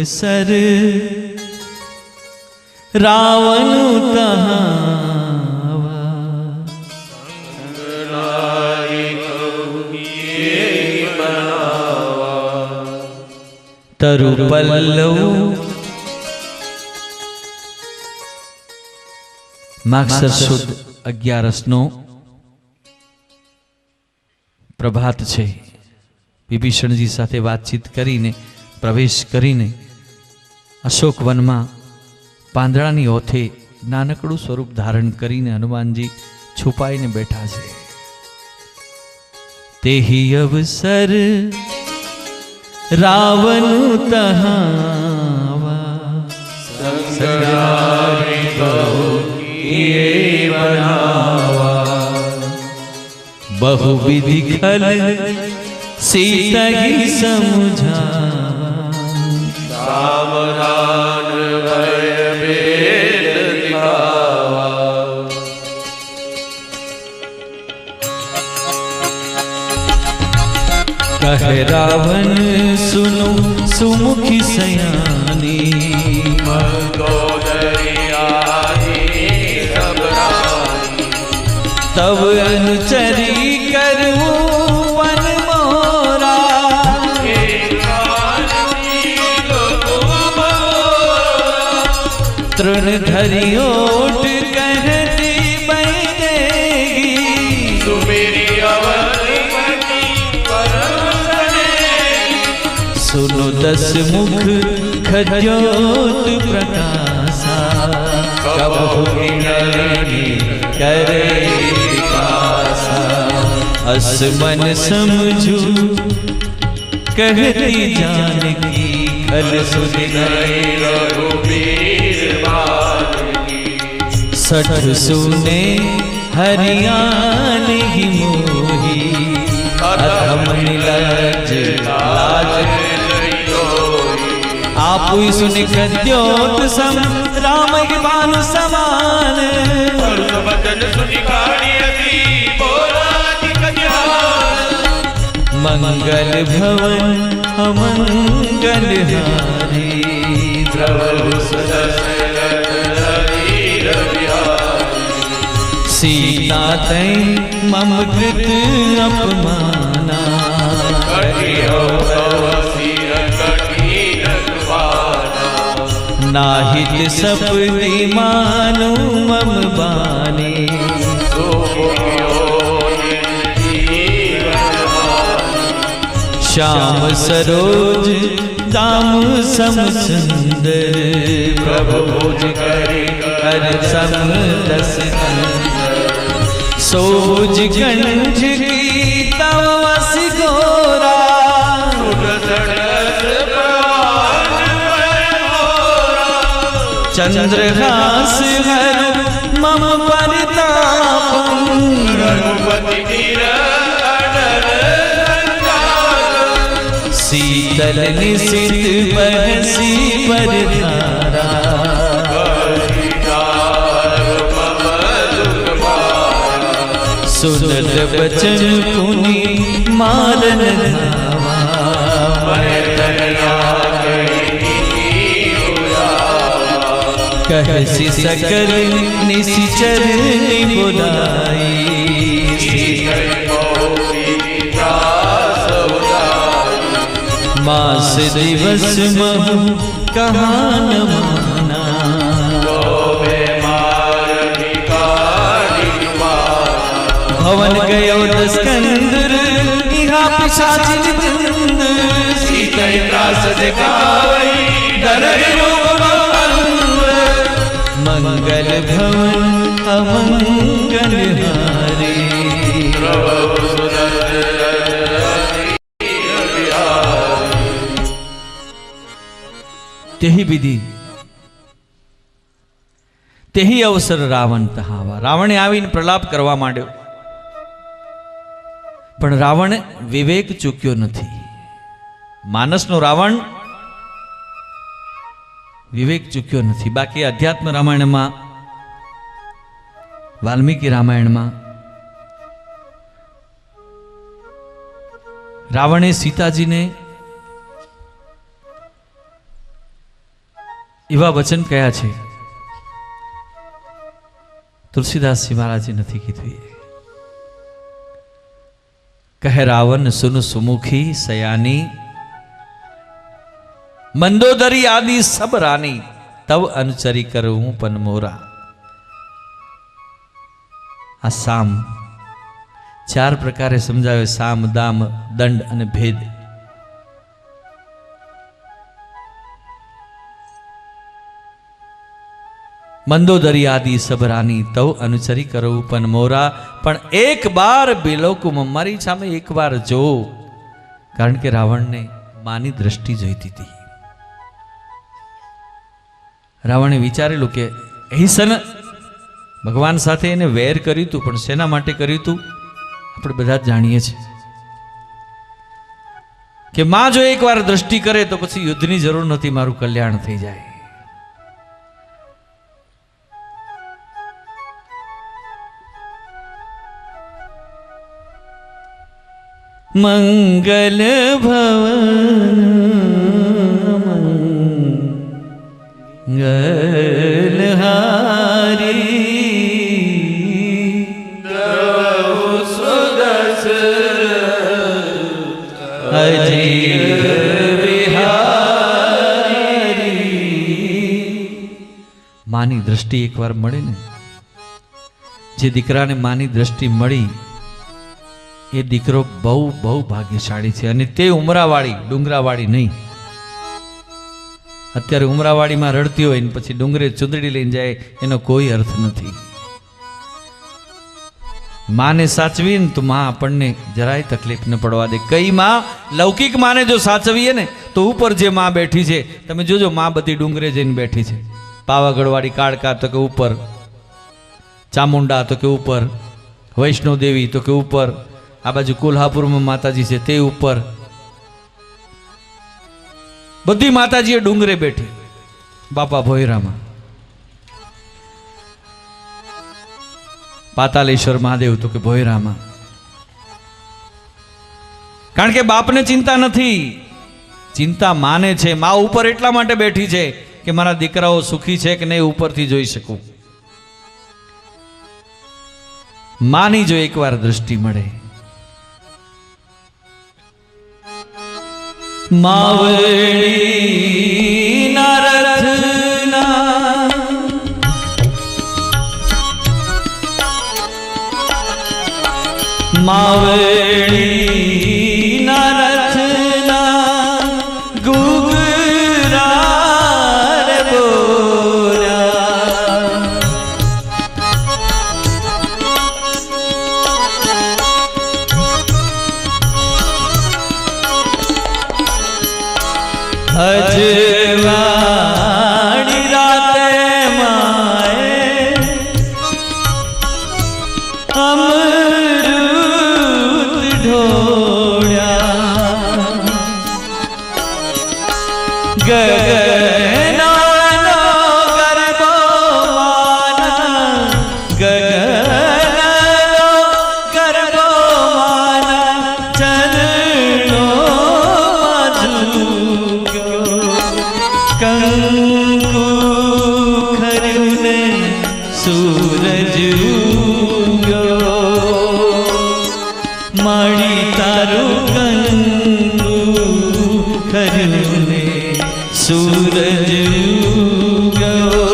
अवसर रावण तहावा तरु पल्लव मागसर सुद 11 प्रभात छे। विभीषणजी साथे बातचीत करीने प्रवेश करीने अशोक वन में પાંદડાની ઓથે નાનકડું સ્વરૂપ ધારણ કરીને હનુમાનજી છુપાઈને બેઠા છે। તેહી અવસર રાવણ તહાવા સંગ્રારી બહુ કિએ બનાવા बहुविधि खल सीता ही समझावा सावधान भय भेद दिखावा। कहे रावण सुनो सुमुखी सयानी तब अनुचरी करूं वन मोरा तृण धरी ओट कहती बनेगी सुमेरी अवधि सुनो 10 मुख खजोत प्रकाशा कबहु विनयनी करे असमन समझू कहती जानकी खल सुनिए रघुबीर सठ सुने हरियाण ही मोही अधम निलज लाज आप सुन खद्योत सम राम के भानु समान मंगल भवन अमंगल हारी द्रवल सदसरधीर बिहारी सीता तै मम कृत अपमाना नाहित सपदि मानु मम बानी श्याम सरोज दाम सम सुंदर प्रभु भोज कर सम दस सोज गंज की तवस गोरा चंद्रहास हर मम परितापम रघुपति शीतल निशित बहसी पर धारा सुनत बचन पुनि मारन धावा कहसी सकल निशिचर बुलाई मास दिवस महु कहाँ न माना भवन गयो दस्कंदर इहा पिशाचिन वृंद सीता त्रास दिखावै डरहिरो मंगल भवन अमंगल हारी तेही विधि तेही अवसर रावण तहावा रावणे आवीने प्रलाप करवा માંડ્યો પણ રાવણ વિવેક ચૂક્યો નથી માનસનો રાવણ વિવેક ચૂક્યો નથી બાકી અધ્યાત્મ રામાયણમાં વાલ્મીકી રામાયણમાં રાવણે સીતાજીને એવા વચન કયા છે? તુલસીદાસજી મહારાજે નથી કીધું. કહે રાવણ સુન સુમુખી સયાની, મંદોદરી આદિ સબ રાની, તવ અનુચરી કરું પન મોરા. આ સામ ચાર પ્રકારે સમજાવે: સામ, દામ, દંડ અને ભેદ. મંદોદરી આદિ સબરાની, તવ અનુચરી કરવું પણ મોરા. પણ એક બાર બેલોકુમાં, મારી સામે એક વાર જો. કારણ કે રાવણને માની દ્રષ્ટિ જોઈતી હતી. રાવણે વિચારેલું કે હિંસન ભગવાન સાથે એને વેર કર્યું હતું, પણ શેના માટે કર્યું હતું આપણે બધા જ જાણીએ છીએ કે માં જો એકવાર દ્રષ્ટિ કરે તો પછી યુદ્ધની જરૂર નથી, મારું કલ્યાણ થઈ જાય. મંગલ ભવન મંગલહારી, અજીર વિહારી. માની દ્રષ્ટિ એકવાર મળે ને, જે દીકરાને માની દ્રષ્ટિ મળી એ દીકરો બહુ બહુ ભાગ્યશાળી છે. અને તે ઉમરાવાળી, ડુંગરાવાળી નહીં. અત્યારે ઉમરાવાળીમાં રડતી હોય ને પછી ડુંગરે ચુંદડી લઈને જાય, એનો કોઈ અર્થ નથી. માને સાચવી ને તો માં આપણને જરાય તકલીફ ન પડવા દે. કઈ માં? લૌકિક માને જો સાચવીએ ને તો ઉપર જે માં બેઠી છે, તમે જોજો માં બધી ડુંગરે જઈને બેઠી છે. પાવાગઢવાળી કાળકા તો કે ઉપર, ચામુંડા તો કે ઉપર, વૈષ્ણોદેવી તો કે ઉપર, આ બાજુ કોલ્હાપુરમાં માતાજી છે તે ઉપર, બધી માતાજીએ ડુંગરે બેઠી. બાપા ભોયરામાં, પાતાલેશ્વર મહાદેવ તો કે ભોયરામાં. કારણ કે બાપને ચિંતા નથી, ચિંતા માને છે. મા ઉપર એટલા માટે બેઠી છે કે મારા દીકરાઓ સુખી છે કે નહીં ઉપરથી જોઈ શકું. માની જો એકવાર દ્રષ્ટિ મળે, માવડી નરથના માવડી નરથના ગુગરાર બોલ્યા. અજવાળી રાતે માએ અમૃત ઢોળ્યા. ગગનાનો ગરબો માના, ગગનાનો ગરબો માના, ચરણો કંકુ ખરુને સૂરજ ઉગ્યો. માડી તારું કંકુ ખરુને સૂરજ ઉગ્યો,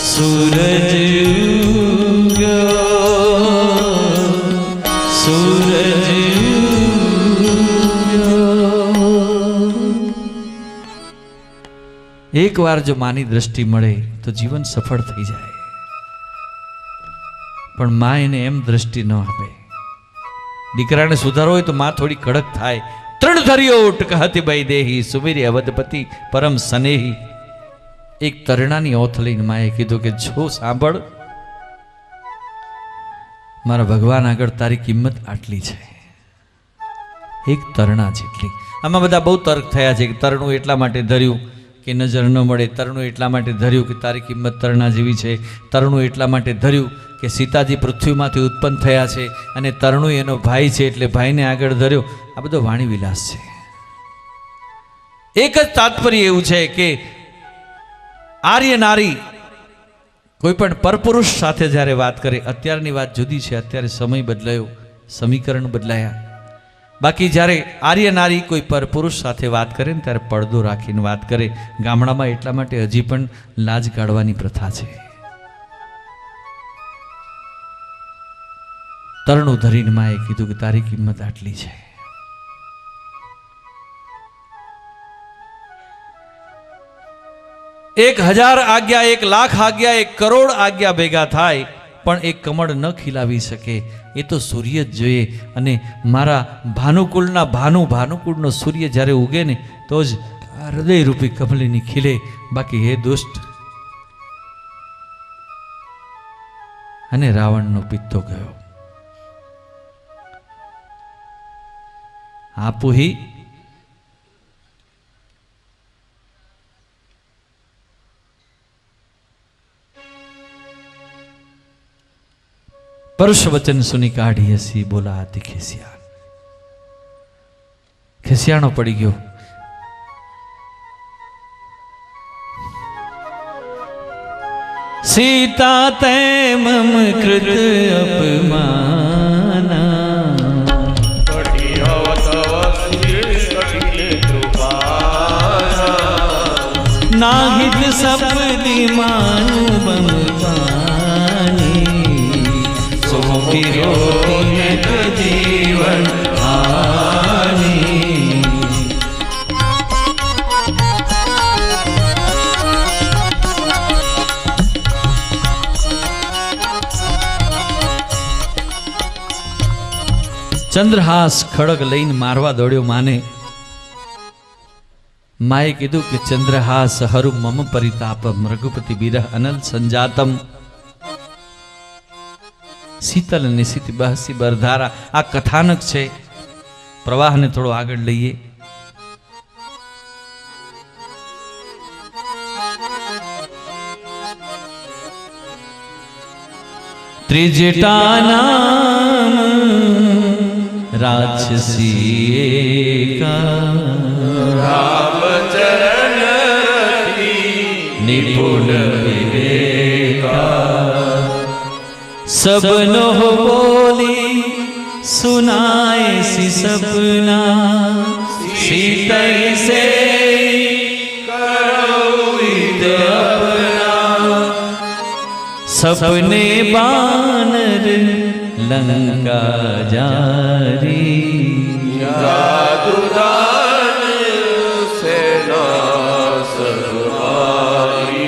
સૂરજ ઉગ્યો, સૂરજ એક વાર જો માની દ્રષ્ટિ મળે તો જીવન સફળ થઈ જાય. પણ માં એને એમ દ્રષ્ટિ ન આપે. દીકરાને સુધારો હોય તો માં થોડી કડક થાય. ત્રણ ધર્યો ઉટ કહતી બઈ દેહી, સુમેરી અવધપતિ પરમ સનેહી. એક તરણાની ઓથ લઈને માએ કીધું કે જો સાંભળ, મારા ભગવાન આગળ તારી કિંમત આટલી છે, એક તરણા જેટલી. આમાં બધા બહુ તર્ક થયા છે કે તરણું એટલા માટે ધર્યું કે નજર ન મળે, તરણું એટલા માટે ધર્યું કે તારી કિંમત તરણા જેવી છે, તરણું એટલા માટે ધર્યું કે સીતાજી પૃથ્વીમાંથી ઉત્પન્ન થયા છે અને તરણું એનો ભાઈ છે એટલે ભાઈને આગળ ધર્યો. આ બધો વાણી વિલાસ છે. એક જ તાત્પર્ય એવું છે કે આર્ય નારી કોઈ પણ પરપુરુષ સાથે જ્યારે વાત કરે, અત્યારની વાત જુદી છે, અત્યારે સમય બદલાયો, સમીકરણ બદલાયા. બાકી જ્યારે આર્ય નારી કોઈ પરપુરુષ સાથે વાત કરે ને ત્યારે પડદો રાખીને વાત કરે. ગામડામાં એટલા માટે હજી પણ લાજ કાઢવાની પ્રથા છે. તરણું ધરીને માએ કીધું કે તારી કિંમત આટલી છે. એક 1000 આજ્ઞા, 1 લાખ આજ્ઞા, 1 કરોડ આજ્ઞા ભેગા થાય પણ એક કમળ ન ખીલાવી શકે. એ તો સૂર્ય જ જોઈએ. અને મારા ભાનુકુળના ભાનુકુળનો સૂર્ય જ્યારે ઉગે ને તો જ હૃદયરૂપી કમલિની ખીલે. બાકી હે દુષ્ટ. અને રાવણનો પિત્તો ગયો. આપુહી परुष वचन सुनी काढ़ी हसी बोला हाथी खेसियाण. खेसियाणो पड़ी गयो. सीता ते मम कृत अपमाना नाहित सपदी मानु बम जीवन हानि. चंद्रहास खड़ग लईन मारवा दौड़्यो माने. माए कीधु कि चंद्रहास हरु मम परिताप रघुपति बिरह अनल संजातम. शीतल निशित बहसी बरधारा आ कथानक छे. प्रवाह ने थोड़ो आगळ लईए. त्रिजटा नाम राक्षसी एका रामचरण निपुण विवेका सबनो बोली सुनाए सी सपना सीतई से करो हित अपना. सपने बानर लंका जारी जादूदान सेना सवारी.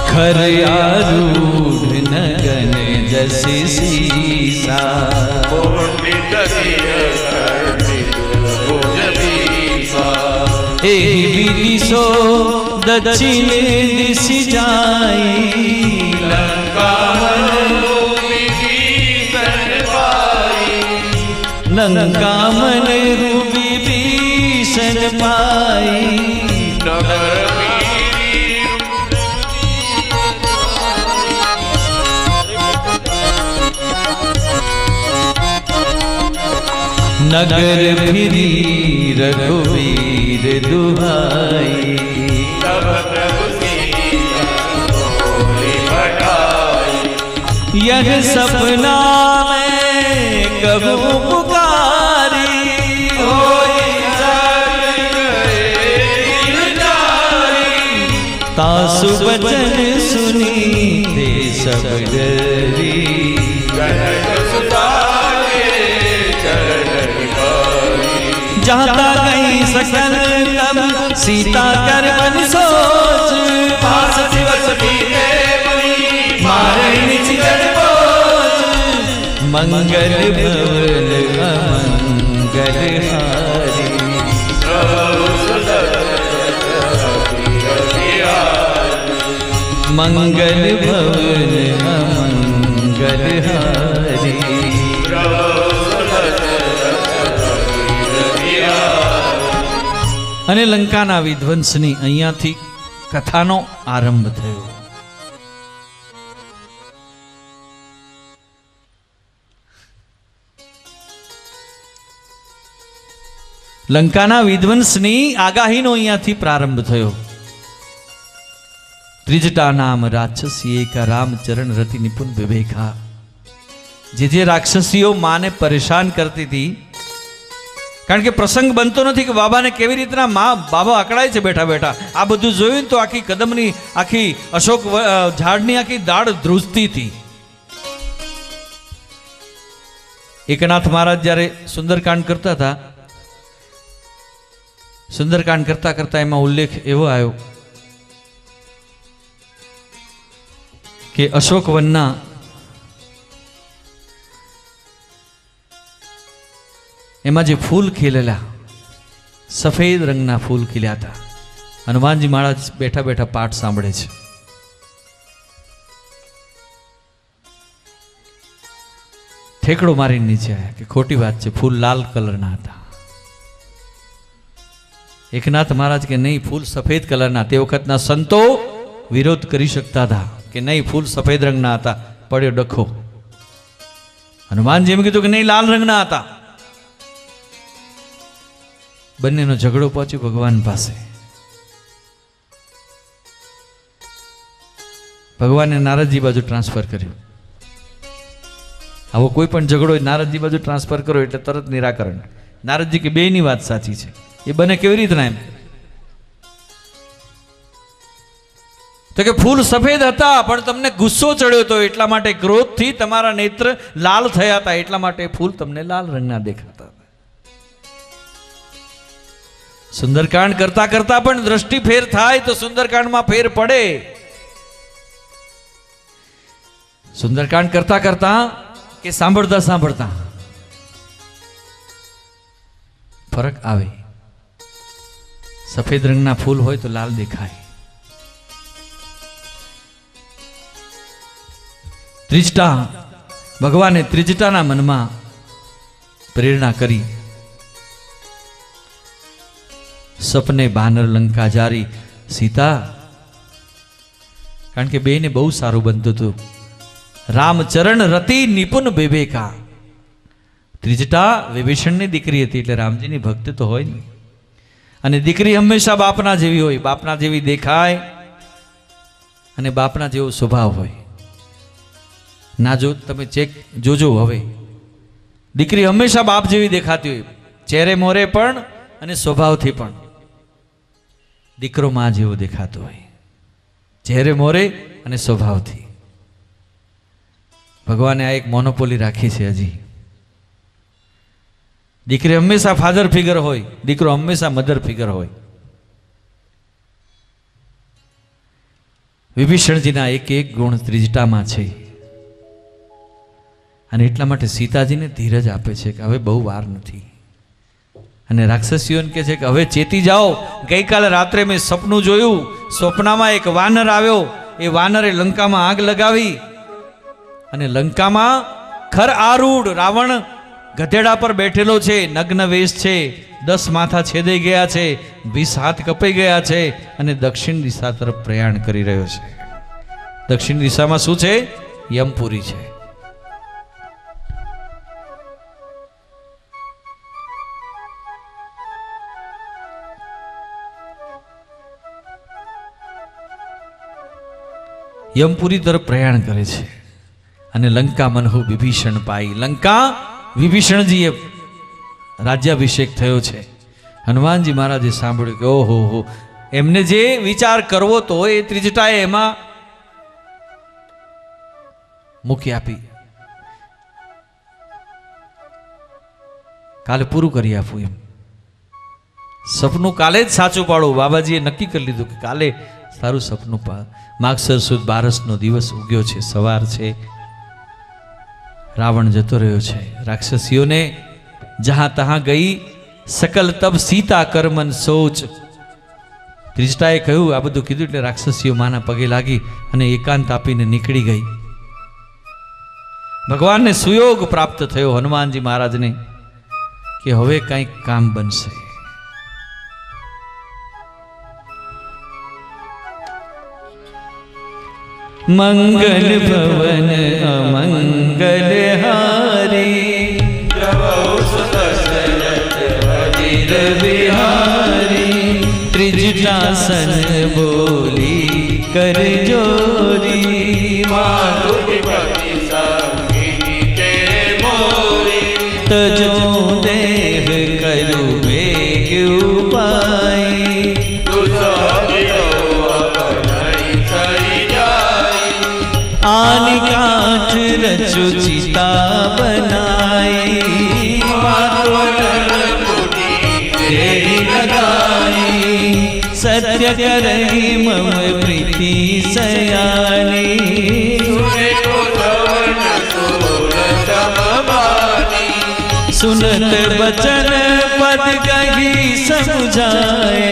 खर आरूढ़ नगन जसि सीसा पंडित एहि विधि सो दक्षिण दिश जाई लंका लंका मन विभीषण पाई. नगर फिरी रघुवीर दुहाई यह सपना में कबू पुकारी तासु बचन सुनी ते सब डरी जाता गई सकल तब सीता कर मन सोच पास दिवस बीते मारे निज जड़ बोझ मंगल भवन अमंगल हारी मंगल भवन अमंगल हारी. અને લંકાના વિધ્વંસની અહીંયાથી કથાનો આરંભ થયો. લંકાના વિધ્વંસની આગાહીનો અહીંયાથી પ્રારંભ થયો. ત્રિજટા નામ રાક્ષસી એકા રામચરણ રતિ નિપુણ વિવેકા. જે રાક્ષસીઓ માને પરેશાન કરતી હતી, કારણ કે પ્રસંગ બનતો નથી કે બાબાને કેવી રીતના બાબા અકળાય છે બેઠા બેઠા. આ બધું જોયું તો આખી કદમની, આખી અશોક ઝાડની આખી દાળ ધ્રુજતી હતી. એકનાથ મહારાજ જ્યારે સુંદરકાંડ કરતા હતા, સુંદરકાંડ કરતા કરતા એમાં ઉલ્લેખ એવો આવ્યો કે અશોક વનના એમાં જે ફૂલ ખીલેલા, સફેદ રંગના ફૂલ ખીલ્યા હતા. હનુમાનજી મહારાજ બેઠા બેઠા પાઠ સાંભળે છે. ઠેકડો મારીને નીચે આવ્યા કે ખોટી વાત છે, ફૂલ લાલ કલરના હતા. એકનાથ મહારાજ કે નહીં, ફૂલ સફેદ કલરના. તે વખતના સંતો વિરોધ કરી શકતા હતા કે નહીં, ફૂલ સફેદ રંગના હતા. પડ્યો ડખો. હનુમાનજી એમ કીધું કે નહીં, લાલ રંગના હતા. બંનેનો ઝઘડો પહોંચ્યો ભગવાન પાસે. ભગવાને નારદજી બાજુ ટ્રાન્સફર કર્યું. આવો કોઈ પણ ઝઘડો નારદજી બાજુ ટ્રાન્સફર કરો એટલે તરત નિરાકરણ. નારદજી કે બેયની વાત સાચી છે. એ બને કેવી રીતના? એમ તો કે ફૂલ સફેદ હતા પણ તમને ગુસ્સો ચડ્યો હતો, એટલા માટે ક્રોધથી તમારા નેત્ર લાલ થયા હતા, એટલા માટે ફૂલ તમને લાલ રંગના દેખાતા. સુંદરકાંડ કરતા કરતા પણ દ્રષ્ટિ ફેર થાય તો સુંદરકાંડમાં ફેર પડે. સુંદરકાંડ કરતા કરતા કે સાંભળતા સાંભળતા ફરક આવે. સફેદ રંગના ફૂલ હોય તો લાલ દેખાય. ત્રિજટા, ભગવાને ત્રિજટાના મનમાં પ્રેરણા કરી. સપને બાનર લંકા જારી સીતા, કારણ કે બેને બહુ સારું બનતું હતું. રામચરણ રતિ નિપુણ વિવેકા. ત્રિજટા વિભીષણની દીકરી હતી એટલે રામજીની ભક્તિ તો હોય ને. અને દીકરી હંમેશા બાપના જેવી હોય, બાપના જેવી દેખાય અને બાપના જેવો સ્વભાવ હોય. ના જો તમે ચેક જોજો, હવે દીકરી હંમેશા બાપ જેવી દેખાતી હોય, ચહેરે મોરે પણ અને સ્વભાવથી પણ. દીકરો માં જેવો દેખાતો હોય, ચહેરે મોરે અને સ્વભાવથી. ભગવાને આ એક મોનોપોલી રાખી છે હજી. દીકરી હંમેશા ફાધર ફિગર હોય, દીકરો હંમેશા મધર ફિગર હોય. વિભીષણજીના એક એક ગુણ ત્રિજટામાં છે. અને એટલા માટે સીતાજીને ધીરજ આપે છે કે હવે બહુ વાર નથી. અને રાક્ષસીઓને કહે છે કે હવે ચેતી જાઓ. ગઈકાલે રાત્રે મેં સપનું જોયું, સ્વપ્નમાં એક વાનર આવ્યો. એ વાનરે લંકામાં આગ લગાવી અને લંકામાં ખર આરૂઢ રાવણ ગધેડા પર બેઠેલો છે, નગ્ન વેશ છે, 10 માથા છેદાઈ ગયા છે, 20 હાથ કપાઈ ગયા છે અને દક્ષિણ દિશા તરફ પ્રયાણ કરી રહ્યો છે. દક્ષિણ દિશામાં શું છે? યમપુરી છે. યમપુરી તરફ પ્રયાણ કરે છે. અને લંકા મનહુ વિભીષણ પાઈ. લંકા વિભીષણજીએ રાજ્યાભિષેક થયો છે. હનુમાનજી મહારાજે સાંભળ્યું કે ઓહો હો, એમને જે વિચાર કરવો તો એ ત્રિજટાએ એમાં મૂકી આપી. કાલે પૂરું કરી આપું એમ. સપનું કાલે જ સાચું પાડું. બાબાજીએ નક્કી કરી લીધું કે કાલે સારું સપનું પાડ. માગસર સુદ 12નો દિવસ ઉગ્યો છે, સવાર છે. રાવણ જતો રહ્યો છે. રાક્ષસીઓને જહાં તહાં ગઈ સકલ તબ સીતા કરમન સોચ. ત્રિજટાએ કહ્યું, આ બધું કીધું એટલે રાક્ષસીઓ માના પગે લાગી અને એકાંત આપીને નીકળી ગઈ. ભગવાનને સુયોગ પ્રાપ્ત થયો હનુમાનજી મહારાજને કે હવે કંઈક કામ બનશે. મંગલ ભવન અમંગલ હારી, જવૌ સુદર્શન વજીર शीर्षासन बोली कर जोरी माधुपति संगी के मोरी तजो देह करु बेग उपाय आन काठ रचु चिता बनाई तेरी लगाई सत्य करई मम प्रीति सयानी सुनत बचन पद कही समझाए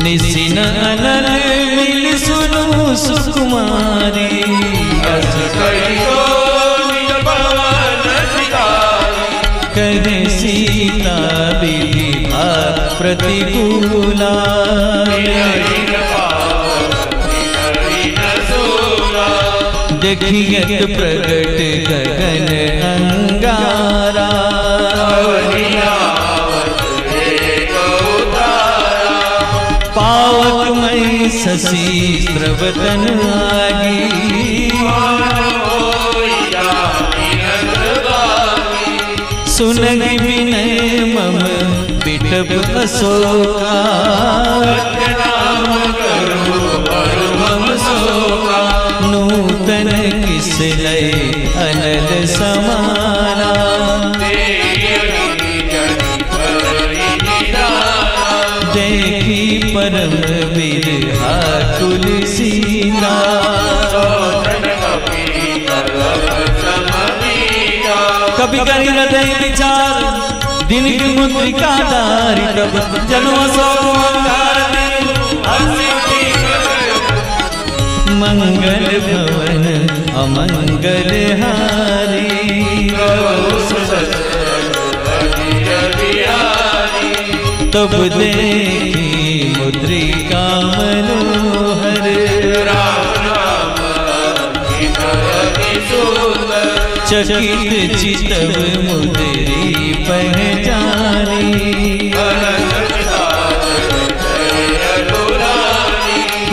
निसिन अनल मिल सुनु सुकुमारी करे सीता विधि प्रतिकूला देखियत प्रगट गगन अंगारा पावक मई शशि प्रवतन आगी सुनगी विनय मम बिटप अशोका नूतन किस लय अनल समाना देखी परम बिरहा तुलसीना कभी करी हृदय विचार दिन की मुद्रिका दारी तब जन्म मंगल भवन अमंगल हारी तब देखी मुद्रिका मनोहर चकित चितव मुद्री पहचानी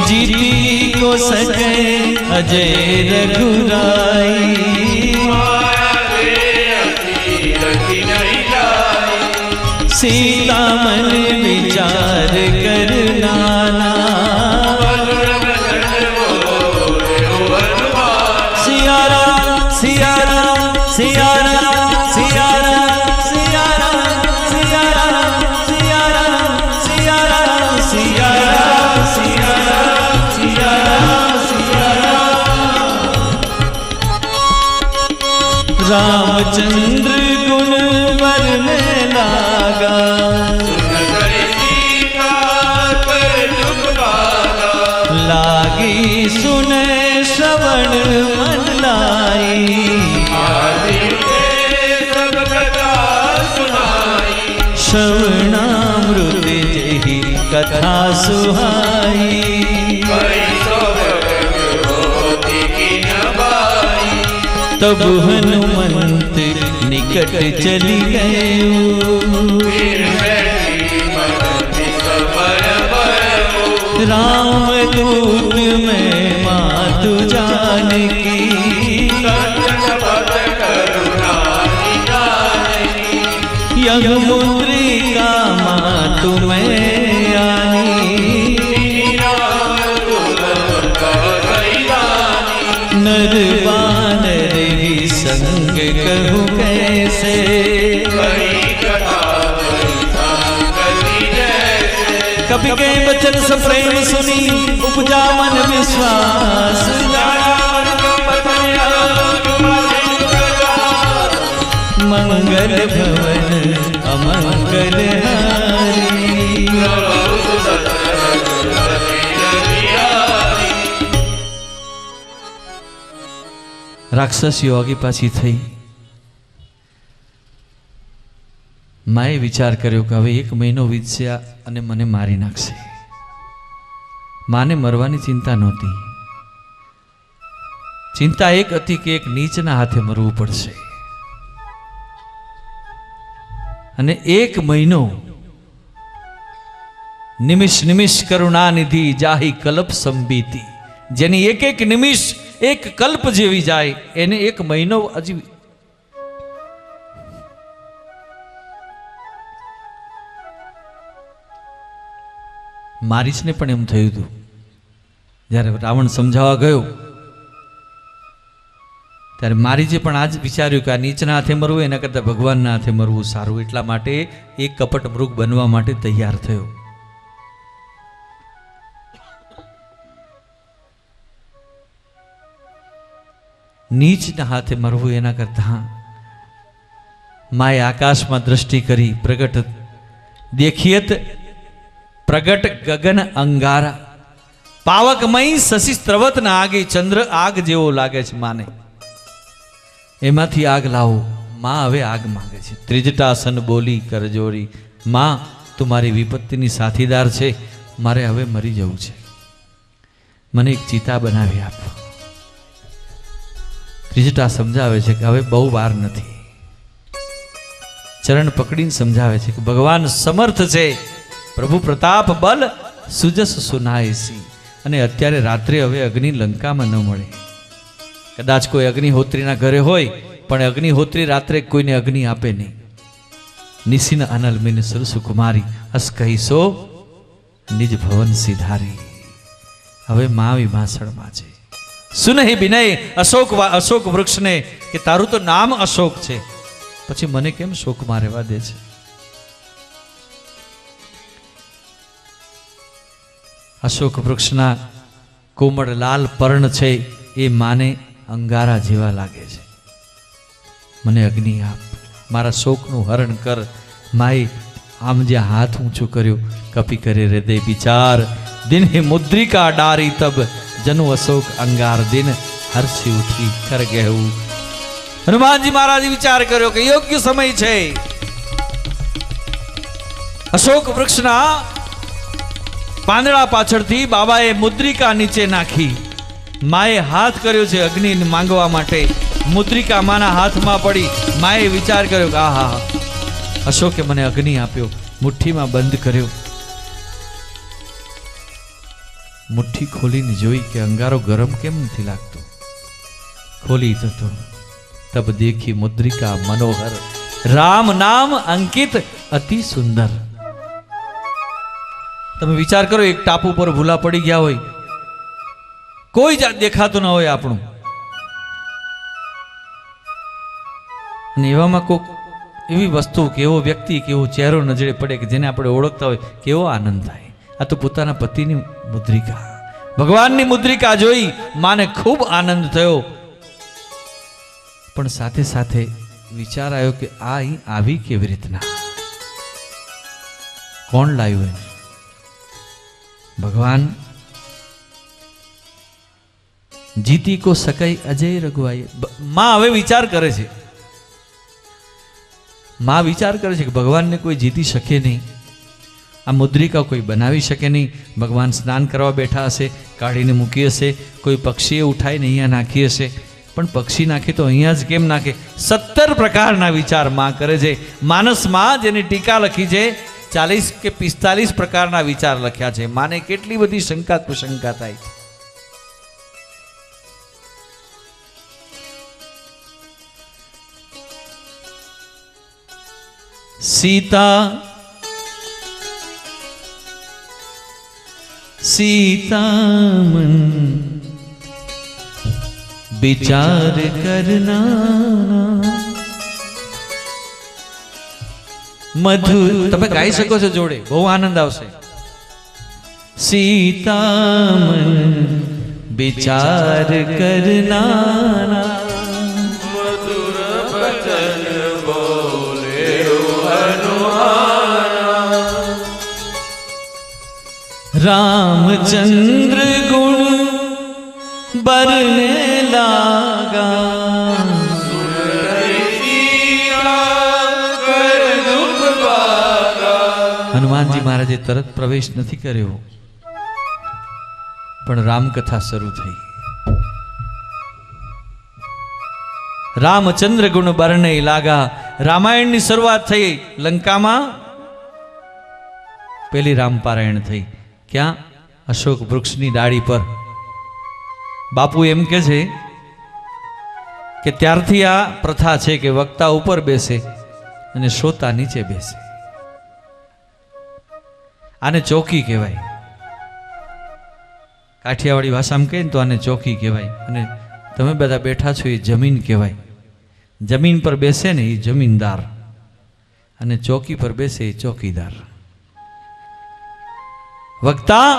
जीती को सके अजय रघुराई सीता मन विचार कर नाना सिया राम सिया राम सिया राम सिया राम सिया राम सिया राम सिया राम सिया राम सिया राम सिया राम सिया राम सिया राम रामचंद्र गुण वरने लागा लागी सुने श्रवण मन लाई श्रवणामृत जही कथा सुहाई तब हनुमंत निकट चली गए राम दूत में मातु जानकी यह मुद्रिका मातु में आनी नर बानर ही संग कहूँ कैसे कभी के वचन सब प्रेम सुनी उपजा मन विश्वास मंगल भवन अमंगल हारी રાક્ષસીઓ આગી પાછી થઈ માએ વિચાર કર્યો કે હવે 1 મહિનો વીતશે અને મને મારી નાખશે માને મરવાની ચિંતા નહોતી ચિંતા એક હતી કે એક નીચના હાથે મરવું પડશે અને 1 મહિનો નિમિષ નિમિષ કરુણા નિધિ જાહી કલ્પ સંબીતી, જેની એક નિમિષ એક કલ્પ જેવી જાય એને 1 મહિનો હજી. મારીચને પણ એમ થયું હતું જ્યારે રાવણ સમજાવવા ગયો ત્યારે મારીચે પણ આ જ વિચાર્યું કે આ નીચના હાથે મરવું એના કરતાં ભગવાનના હાથે મરવું સારું, એટલા માટે એક કપટ મૃગ બનવા માટે તૈયાર થયો. નીચના હાથે મરવું એના કરતાં માએ આકાશમાં દ્રષ્ટિ કરી, પ્રગટ દેખિયત પ્રગટ ગગન અંગારા, પાવકમય શશી સ્ત્રવત ના આગે, ચંદ્ર આગ જેવો લાગે છે માને, એમાંથી આગ લાવો. માં હવે આગ માંગે છે. ત્રિજટાસન બોલી કરજોરી, માં તું વિપત્તિની સાથીદાર છે, મારે હવે મરી જવું છે, મને એક ચિતા બનાવી આપ. ત્રિજટા સમજાવે છે કે હવે બહુ વાર નથી. ચરણ પકડીને સમજાવે છે કે ભગવાન સમર્થ છે, પ્રભુ પ્રતાપ બલ સુજસ સુનાયસી, અને અત્યારે રાત્રે હવે અગ્નિ લંકામાં ન મળે. કદાચ કોઈ અગ્નિહોત્રીના ઘરે હોય પણ અગ્નિહોત્રી રાત્રે કોઈને અગ્નિ આપે નહીં. નિશિન અનલ મિન સરસુકુમારી અસ કહીશો નિજ ભવન સિધારી. હવે મા વિમાસણમાં છે. સુનહી બિનય અશોક વૃક્ષને કે તારું તો નામ અશોક છે, પછી મને કેમ શોકમાં રહેવા દે છે. અશોક વૃક્ષના કોમળ લાલ પર્ણ છે એ માને અંગારા જેવા લાગે છે. મને અગ્નિ આપ, મારા શોકનું હરણ કર. માએ આમ જ્યાં હાથ ઊંચો કર્યો, કપી કરે હૃદય વિચાર, દિન હે મુદ્રિકા ડારી તબ જનુ અશોક અંગાર, દિન હર્ષી ઉઠી કર ગહેવું. હનુમાનજી મહારાજે વિચાર કર્યો કે યોગ્ય સમય છે. અશોક વૃક્ષના પાંદડા પાછળથી બાબાએ મુદ્રિકા નીચે નાખી. માએ હાથ કર્યો છે અગ્નિ માંગવા માટે, મુદ્રિકા માના હાથમાં પડી. માએ વિચાર કર્યો કે આહા, અશોકે મને અગ્નિ આપ્યો. મુઠ્ઠીમાં બંધ કર્યો. મુઠ્ઠી ખોલીને જોઈ કે અંગારો ગરમ કેમ નથી લાગતો. ખોલી તો તબ દેખી મુદ્રિકા મનોહર, રામ નામ અંકિત અતિ સુંદર. તમે વિચાર કરો, એક ટાપુ પર ભૂલા પડી ગયા હોય, કોઈ જાત દેખાતું ન હોય આપણું, અને એવામાં કોઈક એવી વસ્તુ કે એવો વ્યક્તિ કે એવો ચહેરો નજરે પડે કે જેને આપણે ઓળખતા હોય, કેવો આનંદ થાય. આ તો પોતાના પતિની મુદ્રિકા, ભગવાનની મુદ્રિકા જોઈ માને ખૂબ આનંદ થયો. પણ સાથે સાથે વિચાર આવ્યો કે આ અહીં આવી કેવી રીતના, કોણ લાવ્યું એને? ભગવાન. જીતી કો સકાઈ અજય રઘુઆઈ. માં હવે વિચાર કરે છે, માં વિચાર કરે છે કે ભગવાનને કોઈ જીતી શકે નહીં, આ મુદ્રિકા કોઈ બનાવી શકે નહીં. ભગવાન સ્નાન કરવા બેઠા હશે, કાઢીને મૂકી હશે, કોઈ પક્ષીએ ઉઠાઈને અહીંયા નાખી હશે, પણ પક્ષી નાખે તો અહીંયા જ કેમ નાખે? 17 પ્રકારના વિચાર માં કરે છે. માનસમાં જેની ટીકા લખી છે 40 કે 45 પ્રકારના વિચાર લખ્યા છે. માને કેટલી બધી શંકા કુશંકા થાય છે. सीतामन विचार करना. મધુર તમે ગાઈ શકો છો જોડે, બહુ આનંદ આવશે. सीतामन विचार करना, મધુર વચન બોલે હનુમાના. रामचंद्र गुण बरने लागा, હનુમાનજી મહારાજે તરત પ્રવેશ નથી કર્યો, પણ રામકથા શરૂ થઈ. રામચંદ્ર ગુણ બરને લાગા, રામાયણની શરૂઆત થઈ લંકામાં, પેલી રામપારાયણ થઈ ક્યાં? અશોક વૃક્ષની ડાળી પર. બાપુ એમ કે છે કે ત્યારથી આ પ્રથા છે કે વક્તા ઉપર બેસે અને શ્રોતા નીચે બેસે. આને ચોકી કહેવાય. કાઠિયાવાડી ભાષામાં કહે ને તો આને ચોકી કહેવાય. અને તમે બધા બેઠા છો એ જમીન કહેવાય. જમીન પર બેસે ને એ જમીનદાર, અને ચોકી પર બેસે એ ચોકીદાર. વક્તા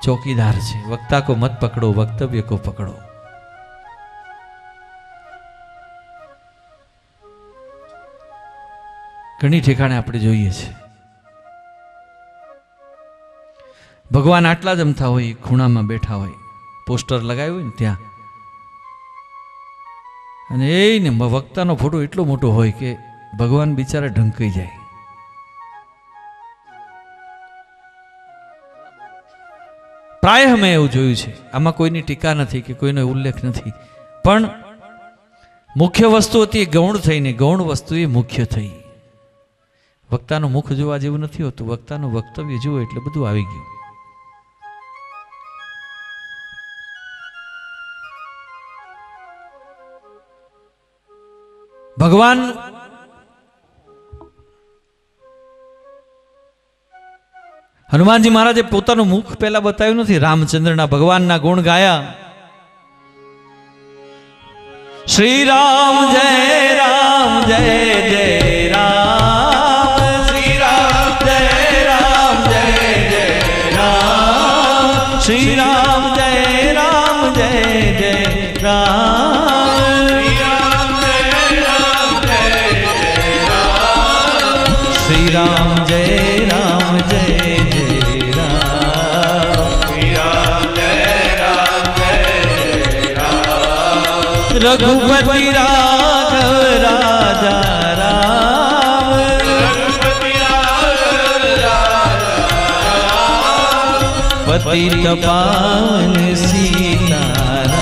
चौकीदार છે. वक्ता को मत पकड़ो, वक्तव्य को पकड़ो. ઘણી ઠેકાણે આપણે જોઈએ છે ભગવાન આટલા જ અમથા હોય, ખૂણામાં બેઠા હોય, પોસ્ટર લગાવ્યું હોય ને ત્યાં, અને એને વક્તાનો ફોટો એટલો મોટો હોય કે ભગવાન બિચારા ઢંકાઈ જાય. પ્રાય મેં એવું જોયું છે. આમાં કોઈની ટીકા નથી કે કોઈનો ઉલ્લેખ નથી, પણ મુખ્ય વસ્તુ હતી ગૌણ થઈને ગૌણ વસ્તુ એ મુખ્ય થઈ. વક્તાનું મુખ જોવા જેવું નથી હોતું, વક્તાનું વક્તવ્ય જુઓ એટલે બધું આવી ગયું. ભગવાન હનુમાનજી મહારાજે પોતાનું મુખ પહેલા બતાવ્યું નથી. રામચંદ્રના ભગવાનના ગુણ ગાયા. શ્રી રામ જય રામ જય જય રામ, શ્રી રામ જય રામ જય જય રામ, શ્રી રામ જય રામ જય જય રામ, શ્રી રામ જય રામ જય रघुपति राघव राजा राम, पतित पावन सीताराम,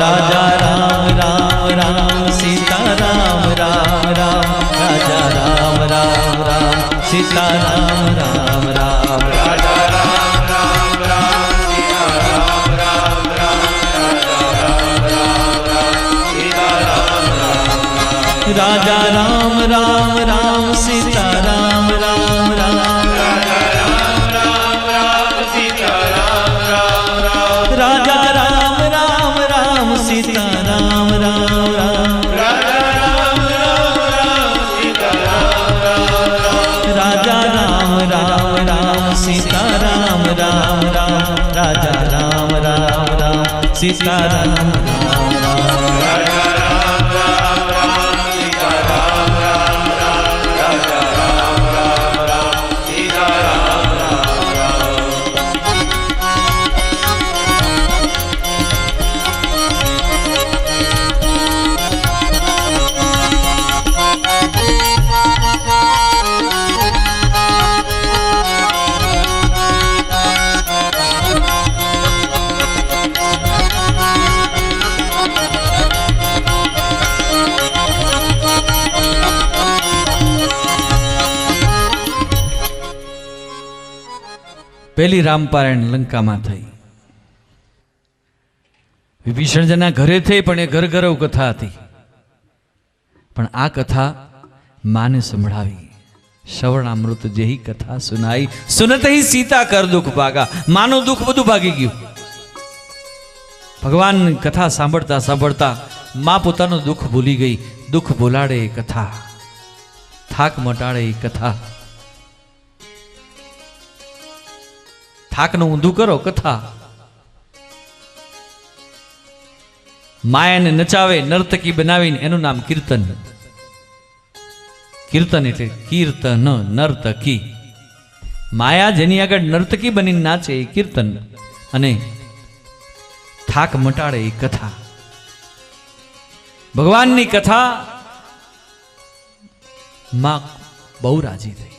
राजा राम राम राम सीताराम, राम राम राजा राम राम राम सीताराम, राम राम राजा राजा राम राम राम सीता राम राम राम, राजा राम राम राम सीता राम राम राम, राजा राम राम राम सीता राम राम राम, राजा राम राम राम सीता राम राम राम, પહેલી રામપારાયણ લંકામાં થઈ. વિભીષણજીના ઘરે થઈ, પણ એ ઘર ઘરવ કથા હતી. પણ આ કથા માને સંભળાવી. શ્રવણામૃત જેહી કથા સુનાઈ, સુનત હી સીતા કર દુઃખ ભાગા. માનું દુઃખ બધું ભાગી ગયું. ભગવાન કથા સાંભળતા સાંભળતા માં પોતાનું દુઃખ ભૂલી ગઈ. દુઃખ ભૂલાડે એ કથા, થાક મટાડે એ કથા. થાકનું ઊંધું કરો કથા. માયાને નચાવે, નર્તકી બનાવીને એનું નામ કીર્તન. કીર્તન એટલે કીર્તન, નર્તકી. માયા જેની આગળ નર્તકી બનીને નાચે એ કીર્તન, અને થાક મટાડે એ કથા. ભગવાનની કથા માં બહુ રાજી થઈ.